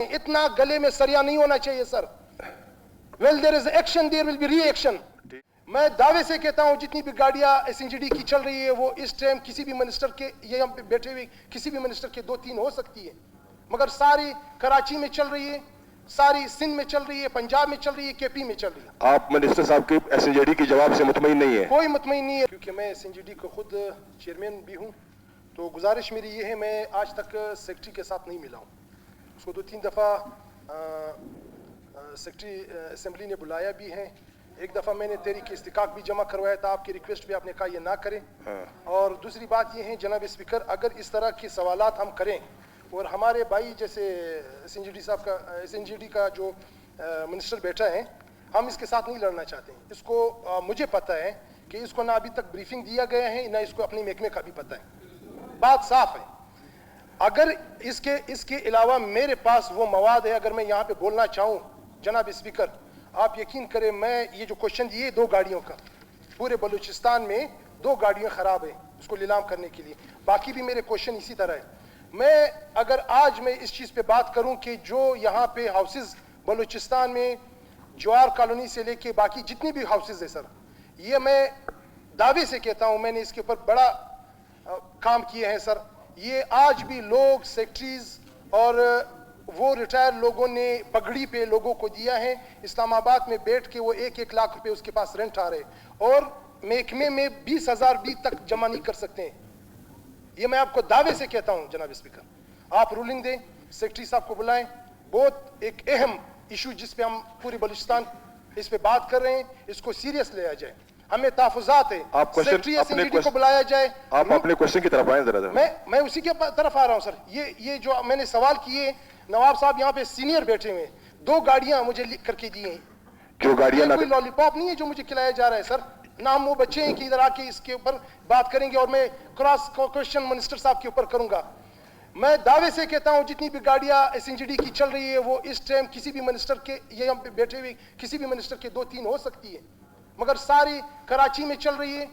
इतना गले में सरिया नहीं होना चाहिए sir. Well, there is action, there will be reaction. मैं दावे से कहता हूं जितनी भी गाड़ियां एसएनजीडी की चल रही है वो इस टाइम किसी भी मिनिस्टर के यहाँ पे बैठे हुए किसी भी मिनिस्टर के 2-3 हो सकती है, मगर सारी कराची में चल रही है, सारी सिंध में चल रही है, पंजाब में चल रही है, केपी में चल रही है. आप मिनिस्टर साहब के एसएनजीडी के जवाब से मुतमईन नहीं है? कोई मुतमईन नहीं है, क्योंकि मैं एसएनजीडी को खुद चेयरमैन भी हूँ. तो गुजारिश मेरी ये है, मैं आज तक सेक्रेटरी के साथ नहीं मिला हूँ. उसको 2-3 दफ़ा सेक्रेटरी असेंबली ने बुलाया भी है. एक दफ़ा मैंने तहरीक इस्तिकाक भी जमा करवाया था, आपकी रिक्वेस्ट पे आपने कहा ये ना करें. और दूसरी बात ये है जनाब स्पीकर, अगर इस तरह के सवालात हम करें और हमारे भाई जैसे एसएनजीडी का जो मिनिस्टर बैठा है, हम इसके साथ नहीं लड़ना चाहते हैं. इसको मुझे पता है कि इसको ना अभी तक ब्रीफिंग दिया गया है, ना इसको अपने महकमे का भी पता है. बात साफ है. अगर इसके अलावा मेरे पास वो मवाद है, अगर मैं यहाँ पे बोलना चाहूँ जनाब स्पीकर, आप यकीन करें, मैं ये जो क्वेश्चन दिए 2 गाड़ियों का, पूरे बलूचिस्तान में 2 गाड़ियाँ ख़राब है उसको नीलाम करने के लिए. बाकी भी मेरे क्वेश्चन इसी तरह है. मैं अगर आज मैं इस चीज़ पे बात करूं कि जो यहाँ पे हाउसेस बलूचिस्तान में जवार कॉलोनी से लेके बाकी जितनी भी हाउसेस है सर, ये मैं दावे से कहता हूं, मैंने इसके ऊपर बड़ा काम किए हैं सर. ये आज भी लोग सेक्रेटरीज और वो रिटायर लोगों ने पगड़ी पे लोगों को दिया है. इस्लामाबाद में बैठ के वो 1-1 लाख रुपए उसके पास रेंट आ रहे और महकमे में 20,000 भी तक जमा नहीं कर सकते हैं. ये मैं आपको दावे से कहता हूं जनाब स्पीकर. आप रूलिंग दें, सेक्रेटरी साहब को बुलाएं. बहुत एक अहम इशू जिस पे हम पूरी बलूचिस्तान इस पे बात कर रहे हैं, इसको सीरियस लिया जाए. हमें ताफुजात है, सेक्रेटरी एसएनजीडी को बुलाया जाए. आप अपने क्वेश्चन की तरफ आए जरा. मैं उसी के तरफ आ रहा हूं सर. ये जो मैंने सवाल किए, नवाब साहब यहाँ पे सीनियर बैठे हुए, 2 गाड़ियां मुझे लिख करके दी हैं. जो गाड़ियां कोई लॉलीपॉप नहीं है जो मुझे खिलाया जा रहा है सर. ना हम वो बच्चे हैं कि इधर आके इसके ऊपर बात करेंगे और मैं क्रॉस क्वेश्चन मिनिस्टर साहब के ऊपर करूंगा. मैं दावे से कहता हूं जितनी भी गाड़ियां एसएनजीडी की चल रही है वो इस टाइम किसी भी मिनिस्टर के यहाँ पे बैठे हुए किसी भी मिनिस्टर के 2-3 हो सकती है, मगर सारी कराची में चल रही है,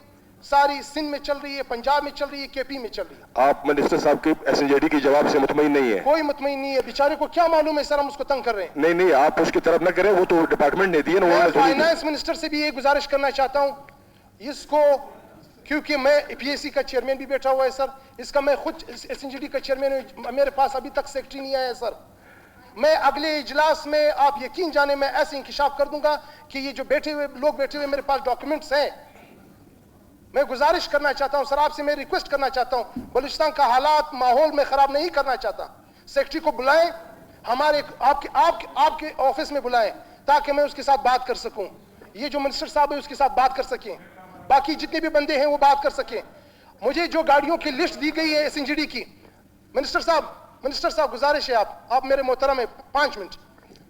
सारी सिंध में चल रही है, पंजाब में चल रही है, केपी में चल रही है. आप मिनिस्टर साहब के एसएनजीडी के जवाब से मुतमईन नहीं है? कोई मुतमईन नहीं है. बेचारे को क्या मालूम है सर हम उसको तंग कर रहे हैं. नहीं, आप उसकी तरफ न करें, वो तो डिपार्टमेंट ने दिए ना. मैं फाइनेंस मिनिस्टर से भी ये गुजारिश करना चाहता हूँ इसको, क्योंकि मैं पीएसी का चेयरमैन भी बैठा हुआ है सर, इसका मैं खुद एसएनजीडी का चेयरमैन हूं, मेरे पास अभी तक सेक्रेटरी नहीं आया है सर. मैं अगले इजलास में आप यकीन जाने मैं ऐसे इंकिशाफ कर दूंगा कि ये जो लोग बैठे हुए मेरे पास डॉक्यूमेंट्स हैं. मैं गुजारिश करना चाहता हूं सर, आपसे मैं रिक्वेस्ट करना चाहता हूं, बलूचिस्तान का हालात माहौल में खराब नहीं करना चाहता. सेक्रेटरी को बुलाएं, हमारे आपके ऑफिस में बुलाएं ताकि मैं उसके साथ बात कर सकूं. ये जो मिनिस्टर साहब है उसके साथ बात कर सकें, बाकी जितने भी बंदे हैं वो बात कर सकें. मुझे जो गाड़ियों की लिस्ट दी गई है एसएनजीडी की, मिनिस्टर साहब गुजारिश है, आप मेरे मोहतरम है, 5 मिनट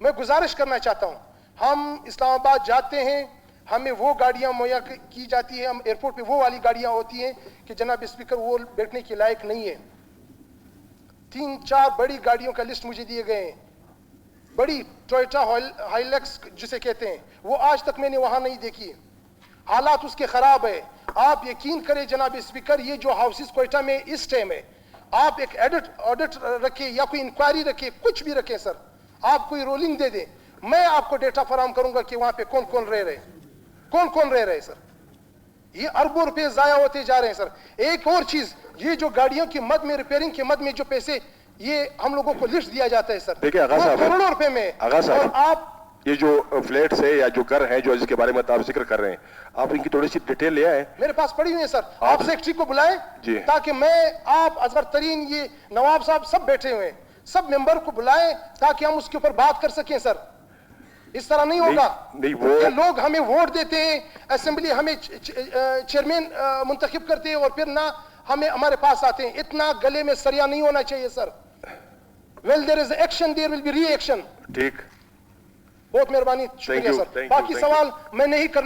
मैं गुजारिश करना चाहता हूं. हम इस्लामाबाद जाते हैं, हमें वो गाड़ियां मुहैया की जाती है, हम एयरपोर्ट पे वो वाली गाड़ियां होती हैं कि जनाब स्पीकर वो बैठने के लायक नहीं है. 3-4 बड़ी गाड़ियों का लिस्ट मुझे दिए गए हैं, बड़ी टोयोटा हाइलक्स जिसे कहते हैं, वो आज तक मैंने वहां नहीं देखी. हालात उसके खराब है. आप यकीन करें जनाब स्पीकर, ये जो हाउसेस कोयटा में इस टाइम है, आप एक ऑडिट रखें या कोई इंक्वायरी रखें, कुछ भी रखें सर, आप कोई रोलिंग दे दें, मैं आपको डेटा फराहम करूंगा कि वहां पे कौन कौन रह रहे सर. ये अरबों रुपए जाया होते जा रहे हैं सर. एक और चीज, ये जो गाड़ियों की मद में रिपेयरिंग के मद में जो पैसे ये हम लोगों को लिस्ट दिया जाता है सर, देखिए करोड़ों रुपए में. और आप ये जो फ्लैट्स है या जो घर है जो जिसके बारे में आप जिक्र कर रहे हैं, आप इनकी थोड़ी सी डिटेल ले आए. मेरे पास पड़ी हुई है सर. आप सेक्रेटरी को बुलाएं ताकि मैं, आप, अजहर तरीन, ये नवाब साहब सब बैठे हुए हैं, सब मेंबर को बुलाएं ताकि हम उसके ऊपर बात कर सकें सर. इस तरह नहीं होगा. वो लोग हमें वोट देते हैं, असेंबली हमें चेयरमैन मुंतखब करते हैं और फिर ना हमारे पास आते हैं. इतना गले में सरिया नहीं होना चाहिए sir. Well, there is action, there will be reaction. ठीक, बहुत मेहरबानी, शुक्रिया सर. बाकी सवाल मैं नहीं कर